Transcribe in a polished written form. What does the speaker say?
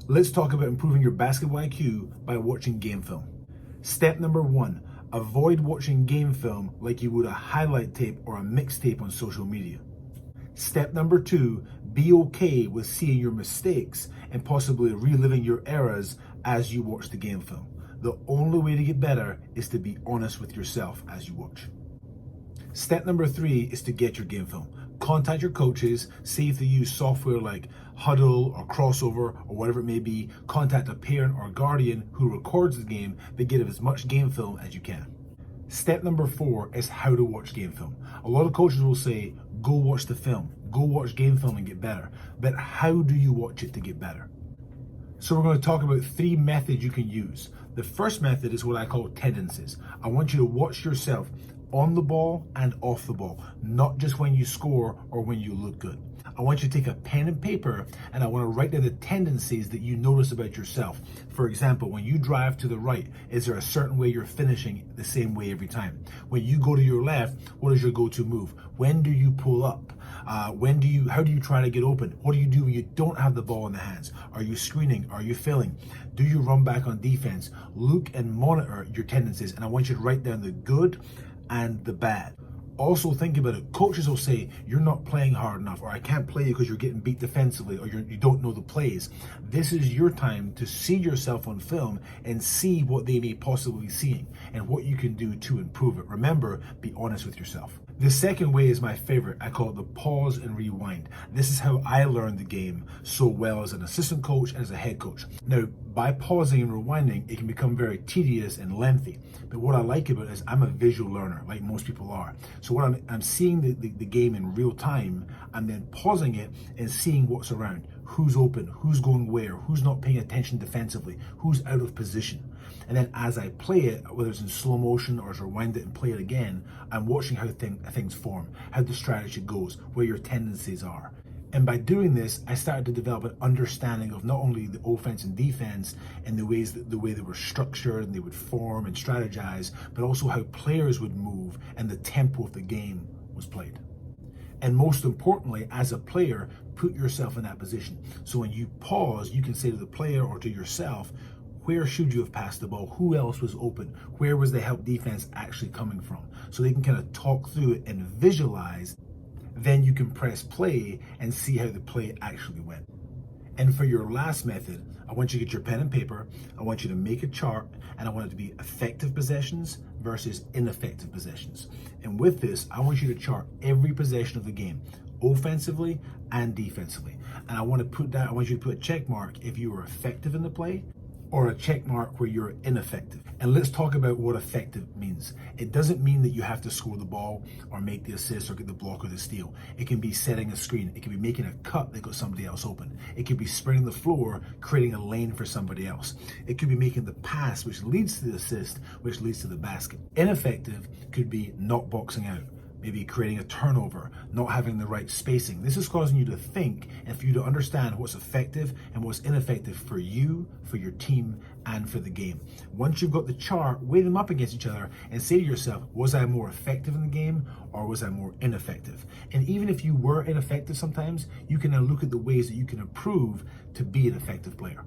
Let's talk about improving your basketball IQ by watching game film. Step number 1, avoid watching game film like you would a highlight tape or a mixtape on social media. Step number 2, be okay with seeing your mistakes and possibly reliving your errors as you watch the game film. The only way to get better is to be honest with yourself as you watch. Step number 3 is to get your game film. Contact your coaches, see if they use software like Huddle or Crossover or whatever it may be. Contact a parent or guardian who records the game, but get as much game film as you can. Step number 4 is how to watch game film. A lot of coaches will say, go watch the film, go watch game film and get better. But how do you watch it to get better? So we're going to talk about 3 methods you can use. The first method is what I call tendencies. I want you to watch yourself on the ball and off the ball, not just when you score or when you look good. I want you to take a pen and paper and I want to write down the tendencies that you notice about yourself. For example, when you drive to the right, is there a certain way you're finishing the same way every time? When you go to your left, what is your go-to move? When do you pull up? How do you try to get open? What do you do when you don't have the ball in the hands? Are you screening? Are you filling? Do you run back on defense? Look and monitor your tendencies, and I want you to write down the good and the bad. Also think about it. Coaches will say, you're not playing hard enough, or I can't play you because you're getting beat defensively, or you don't know the plays. This is your time to see yourself on film and see what they may possibly be seeing and what you can do to improve it. Remember, be honest with yourself. The second way is my favorite. I call it the pause and rewind. This is how I learned the game so well as an assistant coach and as a head coach. Now, by pausing and rewinding, it can become very tedious and lengthy. But what I like about it is I'm a visual learner, like most people are. So what I'm seeing the game in real time, I'm then pausing it and seeing what's around. Who's open, who's going where, who's not paying attention defensively, who's out of position. And then as I play it, whether it's in slow motion or as I rewind it and play it again, I'm watching how things form, how the strategy goes, where your tendencies are. And by doing this, I started to develop an understanding of not only the offense and defense and the way they were structured and they would form and strategize, but also how players would move and the tempo of the game was played. And most importantly, as a player, put yourself in that position. So when you pause, you can say to the player or to yourself, where should you have passed the ball? Who else was open? Where was the help defense actually coming from? So they can kind of talk through it and visualize. Then you can press play and see how the play actually went. And for your last method, I want you to get your pen and paper. I want you to make a chart, and I want it to be effective possessions versus ineffective possessions. And with this, I want you to chart every possession of the game, offensively and defensively. And I want you to put a check mark if you were effective in the play, or a check mark where you're ineffective. And let's talk about what effective means. It doesn't mean that you have to score the ball or make the assist or get the block or the steal. It can be setting a screen. It can be making a cut that got somebody else open. It could be spreading the floor, creating a lane for somebody else. It could be making the pass, which leads to the assist, which leads to the basket. Ineffective could be not boxing out, maybe creating a turnover, not having the right spacing. This is causing you to think and for you to understand what's effective and what's ineffective for you, for your team, and for the game. Once you've got the chart, weigh them up against each other and say to yourself, was I more effective in the game or was I more ineffective? And even if you were ineffective sometimes, you can now look at the ways that you can improve to be an effective player.